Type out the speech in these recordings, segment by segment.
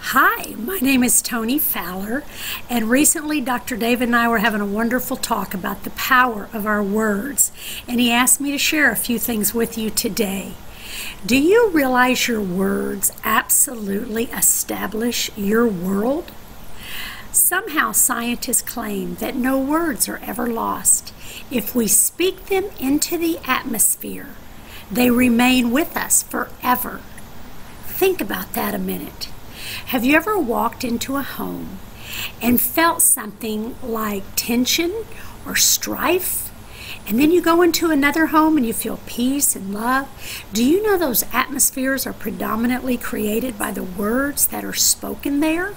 Hi, my name is Toni Fowler, and recently Dr. David and I were having a wonderful talk about the power of our words, and he asked me to share a few things with you today. Do you realize your words absolutely establish your world? Somehow scientists claim that no words are ever lost. If we speak them into the atmosphere, they remain with us forever. Think about that a minute. Have you ever walked into a home and felt something like tension or strife? And then you go into another home and you feel peace and love? Do you know those atmospheres are predominantly created by the words that are spoken there?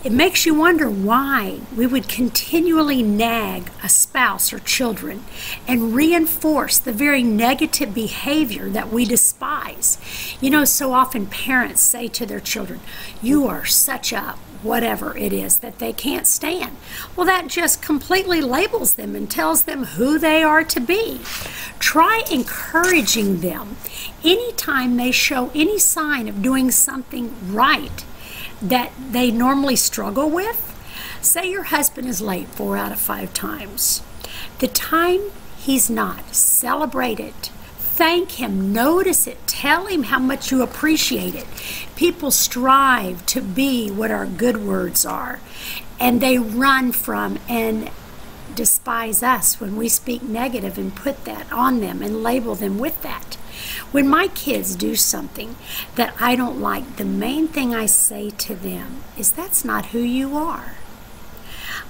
It makes you wonder why we would continually nag a spouse or children and reinforce the very negative behavior that we despise. You know, so often parents say to their children, "You are such a whatever it is that they can't stand." Well, that just completely labels them and tells them who they are to be. Try encouraging them anytime they show any sign of doing something right that they normally struggle with. Say your husband is late 4 out of 5 times. The time he's not, celebrate it. Thank him, notice it, tell him how much you appreciate it. People strive to be what our good words are, and they run from and despise us when we speak negative and put that on them and label them with that. When my kids do something that I don't like, the main thing I say to them is, "That's not who you are."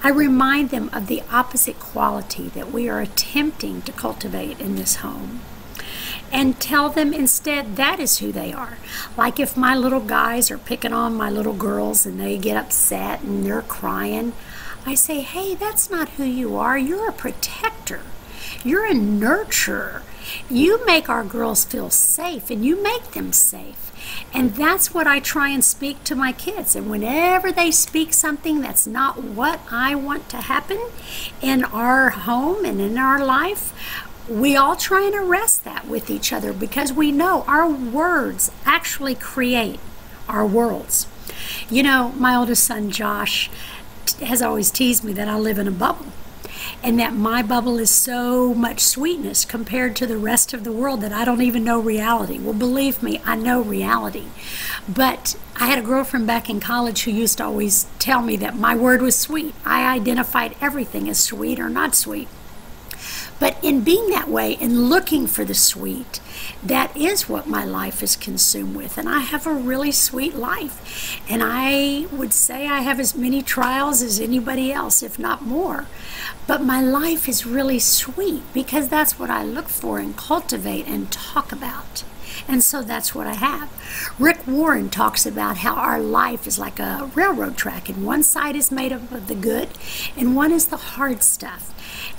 I remind them of the opposite quality that we are attempting to cultivate in this home, and tell them instead that is who they are. Like if my little guys are picking on my little girls and they get upset and they're crying, I say, "Hey, that's not who you are. You're a protector. You're a nurturer. You make our girls feel safe, and you make them safe." And that's what I try and speak to my kids. And whenever they speak something that's not what I want to happen in our home and in our life, we all try and arrest that with each other, because we know our words actually create our worlds. You know, my oldest son, Josh, has always teased me that I live in a bubble, and that my bubble is so much sweetness compared to the rest of the world that I don't even know reality. Well, believe me, I know reality. But I had a girlfriend back in college who used to always tell me that my word was sweet. I identified everything as sweet or not sweet. But in being that way and looking for the sweet, that is what my life is consumed with. And I have a really sweet life. And I would say I have as many trials as anybody else, if not more. But my life is really sweet because that's what I look for and cultivate and talk about. And so that's what I have. Rick Warren talks about how our life is like a railroad track, and one side is made up of the good and one is the hard stuff.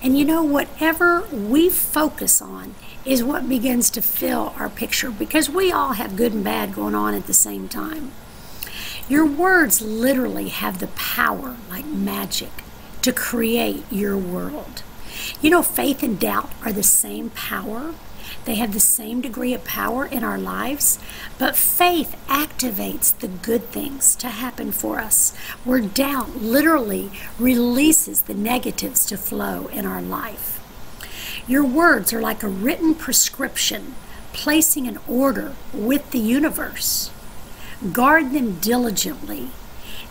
And you know, whatever we focus on is what begins to fill our picture, because we all have good and bad going on at the same time. Your words literally have the power, like magic, to create your world. You know, faith and doubt are the same power. They have the same degree of power in our lives, but faith activates the good things to happen for us, where doubt literally releases the negatives to flow in our life. Your words are like a written prescription, placing an order with the universe. Guard them diligently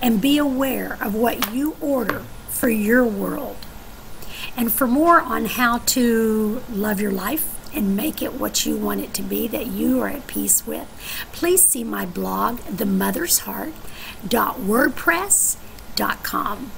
and be aware of what you order for your world. And for more on how to love your life and make it what you want it to be, that you are at peace with, please see my blog, themothersheart.wordpress.com.